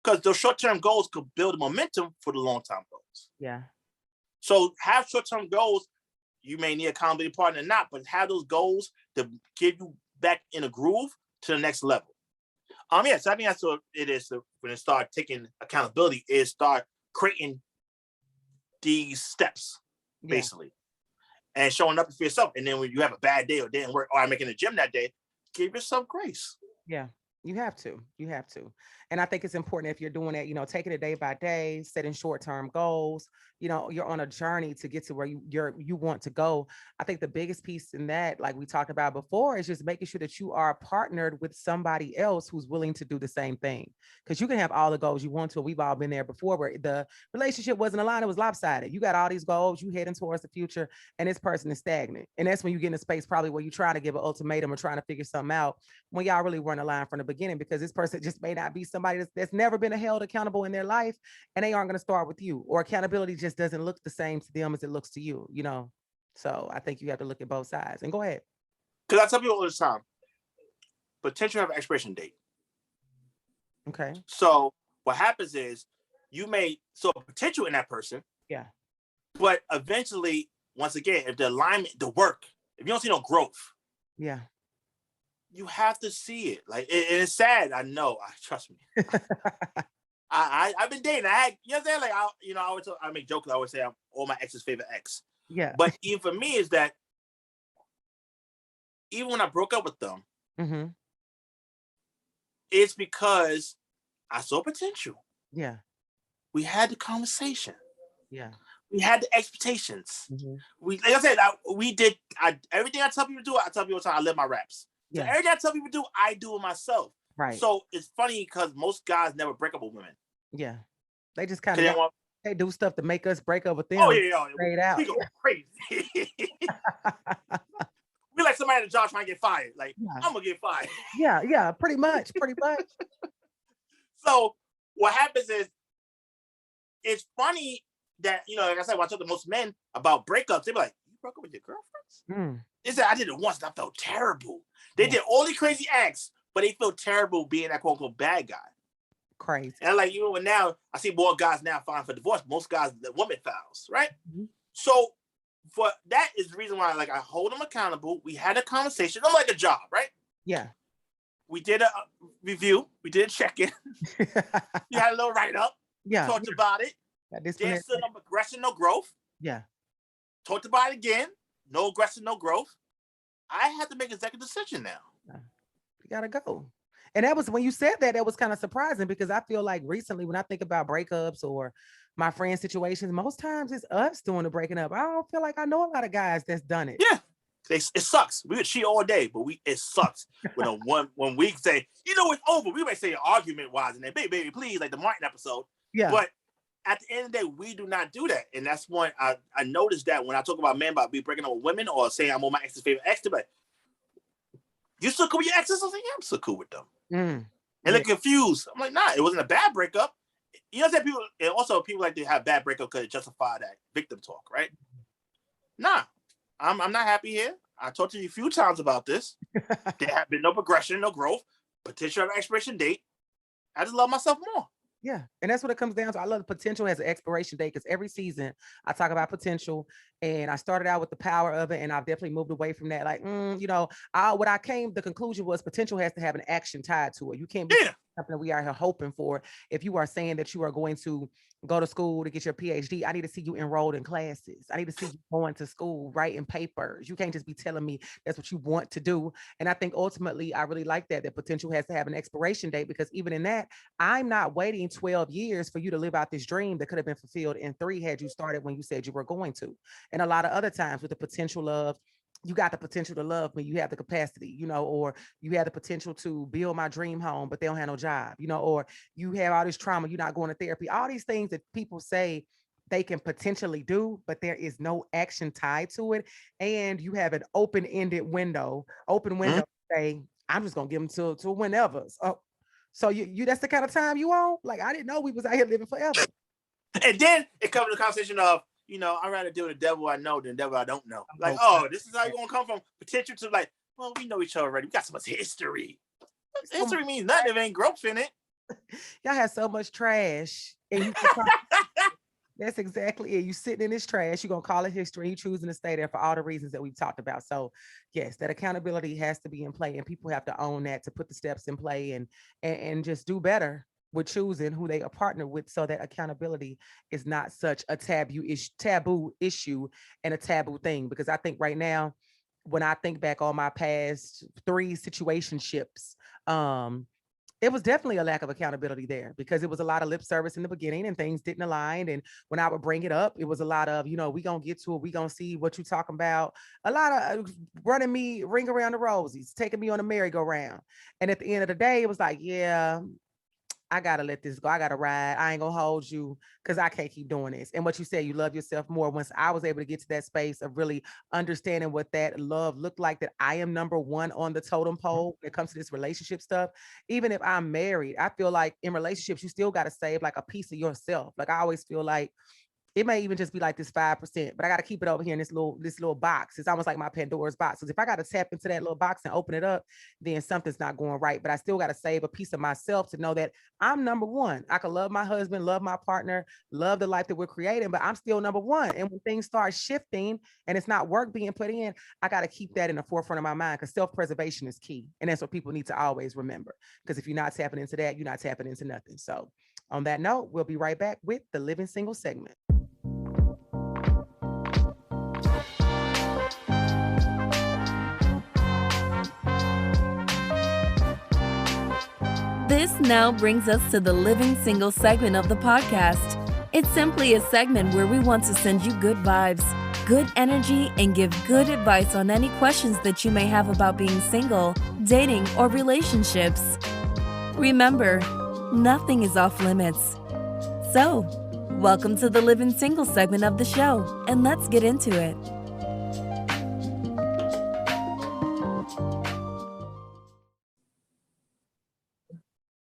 Because those short-term goals could build momentum for the long-term goals. Yeah. So have short-term goals. You may need a accountability partner or not, but have those goals to get you back in a groove to the next level. So I think that's what it is when it start taking accountability is start creating these steps, basically, and showing up for yourself. And then when you have a bad day or didn't work or I'm making the gym that day, give yourself grace. Yeah. You have to. And I think it's important if you're doing it, taking it day by day, setting short-term goals, you're on a journey to get to where you want to go. I think the biggest piece in that, like we talked about before, is just making sure that you are partnered with somebody else who's willing to do the same thing. Because you can have all the goals you want to. We've all been there before where the relationship wasn't aligned. It was lopsided. You got all these goals, you heading towards the future, and this person is stagnant. And that's when you get in a space probably where you try to give an ultimatum or trying to figure something out when y'all really weren't aligned from the beginning, because this person just may not be somebody that's never been held accountable in their life, and they aren't going to start with you, or accountability just doesn't look the same to them as it looks to you, So I think you have to look at both sides. And go ahead. Because I tell people all the time, potential have an expiration date. Okay. So what happens is so potential in that person. Yeah. But eventually, once again, if the alignment, the work, if you don't see no growth. Yeah. You have to see it. Like, it's sad. I know. Trust me. I've been dating. I make jokes. I always say I'm all my ex's favorite ex. Yeah. But even for me, is that even when I broke up with them, it's because I saw potential. Yeah. we had the conversation. Yeah. We had the expectations. Mm-hmm. Like I said, we did everything I tell people to do. I tell people I live my reps. So everything I tell people to do, I do it myself. Right. So it's funny because most guys never break up with women. Yeah. They just kind of they do stuff to make us break up with them. Oh yeah, straight out. We go crazy. We like somebody at the job trying to get fired. Like, I'm gonna get fired. Yeah, pretty much. So what happens is, it's funny that, like I said, when I talk to most men about breakups, they be like, "You broke up with your girlfriends?" They said, "I did it once and I felt terrible." They did all these crazy acts, but they feel terrible being that quote unquote bad guy. Crazy. And like, and now I see more guys now filing for divorce. Most guys, the woman files, right? Mm-hmm. So for that is the reason why, like, I hold them accountable. We had a conversation. I'm like a job, right? Yeah. We did a review. We did a check-in. You had a little write-up. Yeah. Talked about it. There's no aggression, no growth. Yeah. Talked about it again. No aggression, no growth. I had to make an executive decision now. You gotta go. And that was when you said that was kind of surprising, because I feel like recently when I think about breakups or my friend situations, most times it's us doing the breaking up. I don't feel like I know a lot of guys that's done it. Yeah. It sucks. We would cheat all day, but it sucks when we say, it's over. We may say argument wise and then, baby, please, like the Martin episode. Yeah. But at the end of the day, we do not do that. And that's when I noticed that when I talk about men about me breaking up with women or saying I'm on my ex's favorite ex, they're like, "You still cool with your exes?" I was like, "Yeah, I'm still cool with them." And they're confused. I'm like, "Nah, it wasn't a bad breakup." That people, and also people like to have bad breakup because it justify that victim talk, right? Nah, I'm not happy here. I talked to you a few times about this. There have been no progression, no growth, potential expiration date. I just love myself more. Yeah. And that's what it comes down to. I love the potential as an expiration date, because every season I talk about potential, and I started out with the power of it, and I've definitely moved away from that. Like, the conclusion was potential has to have an action tied to it. You can't be something that we are here hoping for. If you are saying that you are going to go to school to get your PhD, I need to see you enrolled in classes. I need to see you going to school, writing papers. You can't just be telling me that's what you want to do. And I think ultimately, I really like that potential has to have an expiration date, because even in that, I'm not waiting 12 years for you to live out this dream that could have been fulfilled in 3 had you started when you said you were going to. And a lot of other times with the potential of, you got the potential to love me, you have the capacity, or you have the potential to build my dream home, but they don't have no job, or you have all this trauma, you're not going to therapy, all these things that people say they can potentially do, but there is no action tied to it. And you have an open-ended window, to say, I'm just going to give them to whenever. So you that's the kind of time you on? Like, I didn't know we was out here living forever. And then it comes to the conversation of, I'd rather deal with the devil I know than the devil I don't know. Like, this is how you're going to come from potential to like, well, we know each other already. We got so much history. History means nothing if ain't growth in it. Y'all have so much trash. And that's exactly it. You sitting in this trash, you're going to call it history. You're choosing to stay there for all the reasons that we've talked about. So yes, that accountability has to be in play, and people have to own that, to put the steps in play and just do better with choosing who they are partnered with, so that accountability is not such a taboo issue and a taboo thing. Because I think right now, when I think back on my past 3 situationships, it was definitely a lack of accountability there, because it was a lot of lip service in the beginning and things didn't align. And when I would bring it up, it was a lot of, we going to get to it. We going to see what you talking about. A lot of running me ring around the rosies, taking me on a merry-go-round. And at the end of the day, it was like, yeah, I got to let this go. I got to ride. I ain't going to hold you, because I can't keep doing this. And what you said, you love yourself more. Once I was able to get to that space of really understanding what that love looked like, that I am number 1 on the totem pole when it comes to this relationship stuff. Even if I'm married, I feel like in relationships, you still got to save like a piece of yourself. Like, I always feel like it may even just be like this 5%, but I got to keep it over here in this little box. It's almost like my Pandora's box. Because if I got to tap into that little box and open it up, then something's not going right. But I still got to save a piece of myself to know that I'm number 1. I can love my husband, love my partner, love the life that we're creating, but I'm still number 1. And when things start shifting and it's not work being put in, I got to keep that in the forefront of my mind, because self-preservation is key. And that's what people need to always remember. Because if you're not tapping into that, you're not tapping into nothing. So on that note, we'll be right back with the Living Single segment. This now brings us to the Living Single segment of the podcast. It's simply a segment where we want to send you good vibes, good energy, and give good advice on any questions that you may have about being single, dating, or relationships. Remember, nothing is off limits. So, welcome to the Living Single segment of the show, and let's get into it.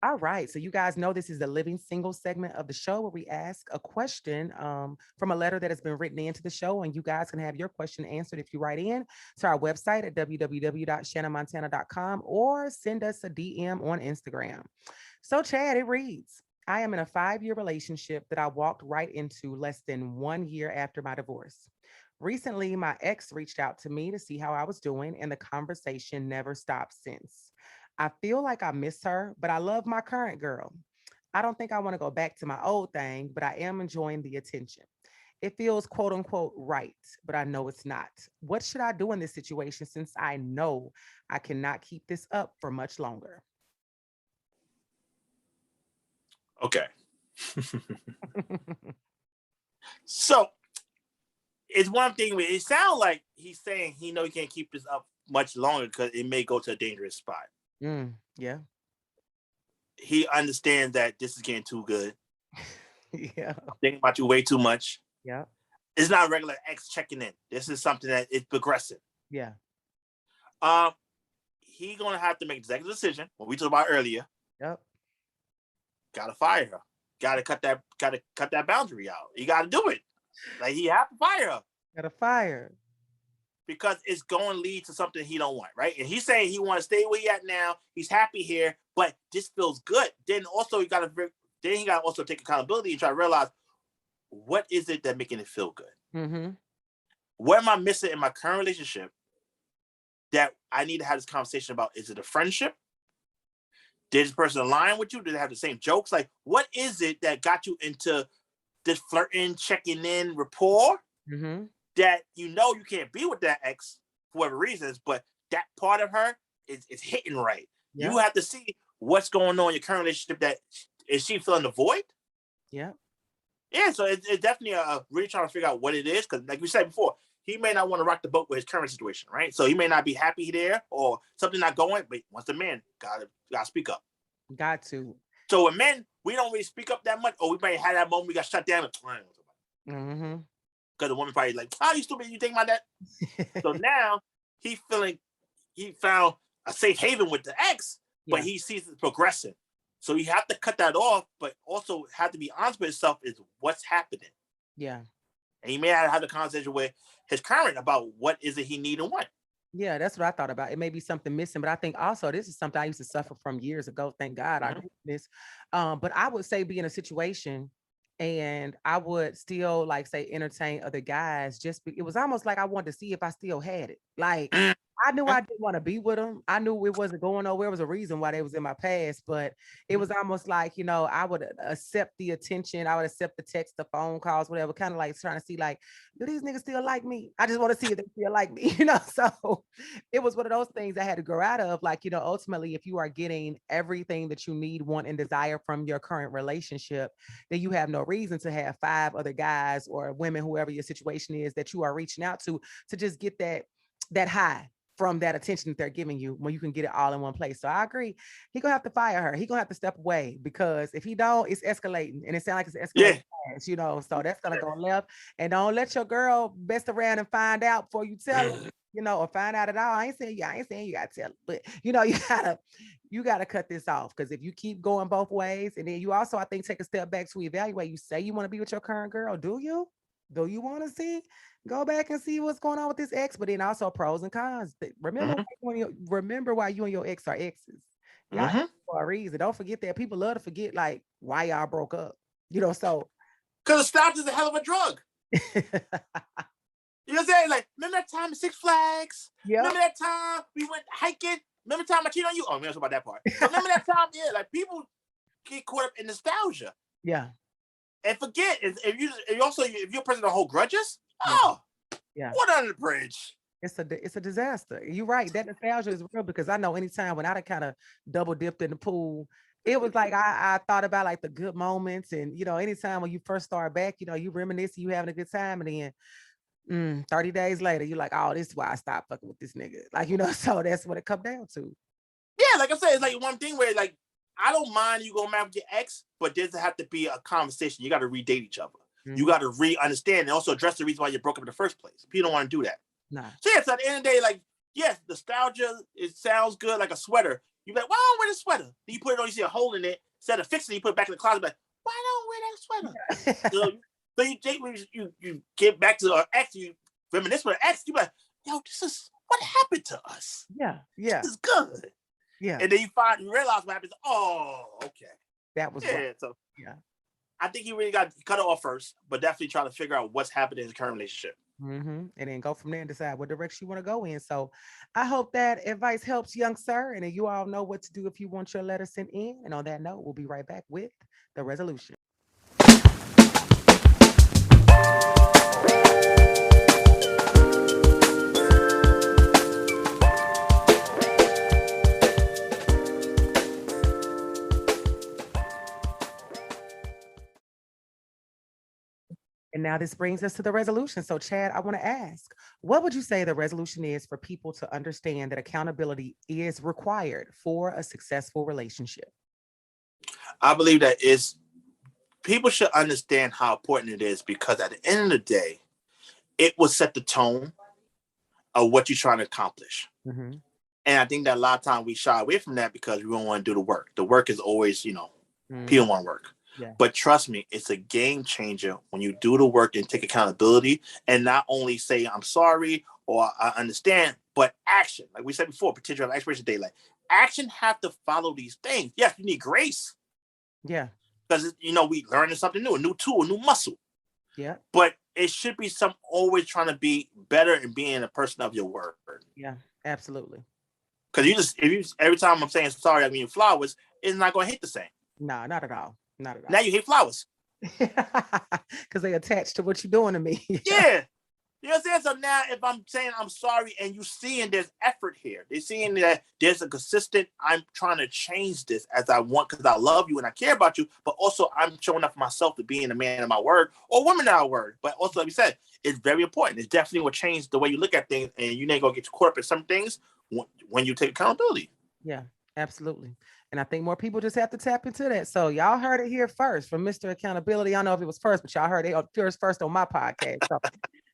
All right. So you guys know this is the Living Single segment of the show where we ask a question from a letter that has been written into the show, and you guys can have your question answered if you write in to our website at www.shannamontana.com or send us a DM on Instagram. So Chad, it reads, I am in a 5-year relationship that I walked right into less than 1 year after my divorce. Recently, my ex reached out to me to see how I was doing, and the conversation never stopped since. I feel like I miss her, but I love my current girl. I don't think I want to go back to my old thing, but I am enjoying the attention. It feels quote unquote right, but I know it's not. What should I do in this situation since I know I cannot keep this up for much longer? Okay. So it's one thing where it sounds like he's saying he know he can't keep this up much longer because it may go to a dangerous spot. Yeah. He understands that this is getting too good. Yeah. I'm thinking about you way too much. Yeah. It's not a regular ex checking in. This is something that is progressive. Yeah. He gonna have to make an executive decision. What we talked about earlier. Yep. Gotta fire her. Gotta cut that boundary out. You gotta do it. Like he have to fire her. Gotta fire. Because it's going to lead to something he don't want, right? And he's saying he want to stay where he at now. He's happy here, but this feels good. Then also he got to also take accountability and try to realize what is it that making it feel good. Mm-hmm. What am I missing in my current relationship that I need to have this conversation about? Is it a friendship? Did this person align with you? Did they have the same jokes? Like, what is it that got you into this flirting, checking in rapport? Mm-hmm. That you know you can't be with that ex for whatever reasons, but that part of her is hitting right. Yeah. You have to see what's going on in your current relationship. That is she filling the void? Yeah. Yeah, so it's definitely really trying to figure out what it is, because like we said before, he may not want to rock the boat with his current situation, right? So he may not be happy there or something not going, but once a man, gotta speak up. Got to. So with men, we don't really speak up that much, or we may have that moment we got shut down. Mm-hmm. Because the woman probably like, oh, you stupid, you think about that? So now he found a safe haven with the ex, but he sees it progressing. So you have to cut that off, but also have to be honest with himself is what's happening. Yeah. And he may have the conversation with his current about what is it he need and want. Yeah, that's what I thought about. It may be something missing, but I think also this is something I used to suffer from years ago. Thank God I did this. But I would say be in a situation and I would still like say entertain other guys. It was almost like I wanted to see if I still had it. Like I knew I didn't want to be with them. I knew it wasn't going nowhere. It was a reason why they was in my past, but it was almost like, I would accept the attention. I would accept the text, the phone calls, whatever, kind of like trying to see like, do these niggas still like me? I just want to see if they still like me, So it was one of those things I had to grow out of. Like, ultimately, if you are getting everything that you need, want, and desire from your current relationship, then you have no reason to have 5 other guys or women, whoever your situation is, that you are reaching out to just get that high from that attention that they're giving you when you can get it all in one place. So I agree. He gonna have to fire her. He gonna have to step away, because if he don't, it's escalating, and it sounds like it's escalating fast, so that's gonna go left. And don't let your girl best around and find out before you tell her, or find out at all. I ain't saying you gotta tell her, but you gotta cut this off, because if you keep going both ways, and then you also, I think, take a step back to evaluate. You say you want to be with your current girl. Do you want to see? Go back and see what's going on with this ex, but then also pros and cons. Remember why you and your ex are exes. Y'all for a reason. Don't forget that. People love to forget like why y'all broke up. So because nostalgia is a hell of a drug. You know what I'm saying? Like, remember that time at Six Flags? Yeah. Remember that time we went hiking? Remember the time I cheated on you? Oh, we don't talk about that part. But remember that time? Yeah, like people get caught up in nostalgia. Yeah. And forget if you're a person that hold grudges. Oh, yeah. What under the bridge? It's a disaster. You're right. That nostalgia is real, because I know anytime when I kind of double dipped in the pool it was like I thought about like the good moments, and anytime when you first start back, you reminisce, you having a good time, and then 30 days later, you're like, oh, this is why I stopped fucking with this nigga. Like, so that's what it comes down to. Yeah, like I said, it's like one thing where like I don't mind you going mad with your ex, but there's have to be a conversation. You got to redate each other. Mm-hmm. You got to re-understand and also address the reason why you broke up in the first place. People don't want to do that. Nah. So yeah, so at the end of the day, like, yes, nostalgia, it sounds good like a sweater. You're like, why don't wear the sweater? Then you put it on, you see a hole in it. Instead of fixing it, you put it back in the closet. Like, why don't wear that sweater? so you take you get back to our ex, you reminisce with an ex. You like, yo, this is what happened to us. Yeah. This is good. Yeah. And then you realize what happens. Oh, okay. That was right. So yeah. I think you really got to cut it off first, but definitely try to figure out what's happening in the current relationship. Mm-hmm. And then go from there and decide what direction you want to go in. So I hope that advice helps, young sir. And then you all know what to do if you want your letter sent in. And on that note, we'll be right back with the resolution. And now this brings us to the resolution. So Chad, I want to ask, what would you say the resolution is for people to understand that accountability is required for a successful relationship? I believe that people should understand how important it is, because at the end of the day, it will set the tone of what you're trying to accomplish. Mm-hmm. And I think that a lot of times we shy away from that because we don't want to do the work. The work is always, people want to work. Yeah. But trust me, it's a game changer when you do the work and take accountability and not only say, I'm sorry or I understand, but action. Like we said before, potential expiration date, like action have to follow these things. Yes, you need grace. Yeah. Because, we learning something new, a new tool, a new muscle. Yeah. But it should be always trying to be better and being a person of your word. Yeah, absolutely. Because every time I'm saying sorry, I mean flowers, it's not going to hit the same. No, not at all. Not at all. Now you hate flowers. Because they attached to what you're doing to me. Yeah. You know what I'm saying? So now if I'm saying I'm sorry and you seeing there's effort here, they're seeing that there's a consistent, I'm trying to change this as I want because I love you and I care about you, but also I'm showing up for myself to being a man of my word or woman of our word. But also, like we said, it's very important. It definitely will change the way you look at things, and you ain't going to get caught up in some things when you take accountability. Yeah, absolutely. And I think more people just have to tap into that. So y'all heard it here first from Mr. Accountability. I don't know if it was first, but y'all heard it first on my podcast. So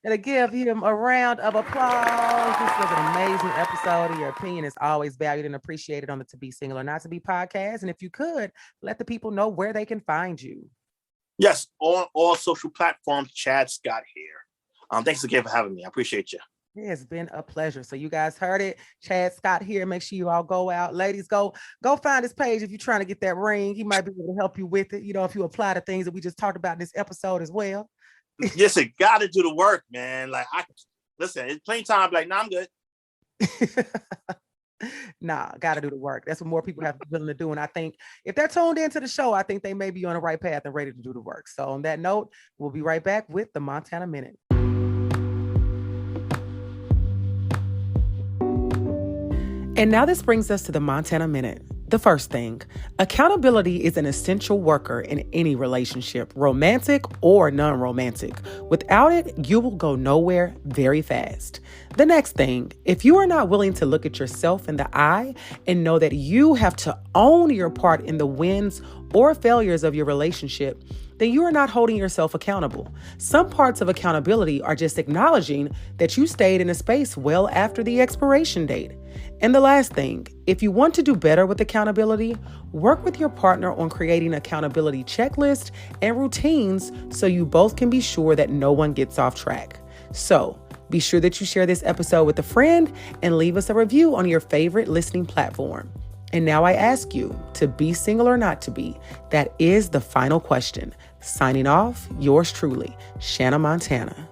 and to give him a round of applause. This was an amazing episode. Your opinion is always valued and appreciated on the To Be Single or Not To Be podcast. And if you could, let the people know where they can find you. Yes, on all social platforms, Chad Scott here. Thanks again for having me. I appreciate you. It's been a pleasure. So you guys heard it. Chad Scott here. Make sure you all go out. Ladies, go find his page if you're trying to get that ring. He might be able to help you with it. If you apply the things that we just talked about in this episode as well. Yes, it got to do the work, man. Like, listen, it's plenty time. Like, nah, I'm good. Nah, got to do the work. That's what more people have to be willing to do. And I think if they're tuned into the show, I think they may be on the right path and ready to do the work. So on that note, we'll be right back with the Montana Minute. And now this brings us to the Montana Minute. The first thing, accountability is an essential worker in any relationship, romantic or non-romantic. Without it, you will go nowhere very fast. The next thing, if you are not willing to look at yourself in the eye and know that you have to own your part in the wins or failures of your relationship, then you are not holding yourself accountable. Some parts of accountability are just acknowledging that you stayed in a space well after the expiration date. And the last thing, if you want to do better with accountability, work with your partner on creating accountability checklists and routines so you both can be sure that no one gets off track. So be sure that you share this episode with a friend and leave us a review on your favorite listening platform. And now I ask you, to be single or not to be? That is the final question. Signing off, yours truly, Shanna Montana.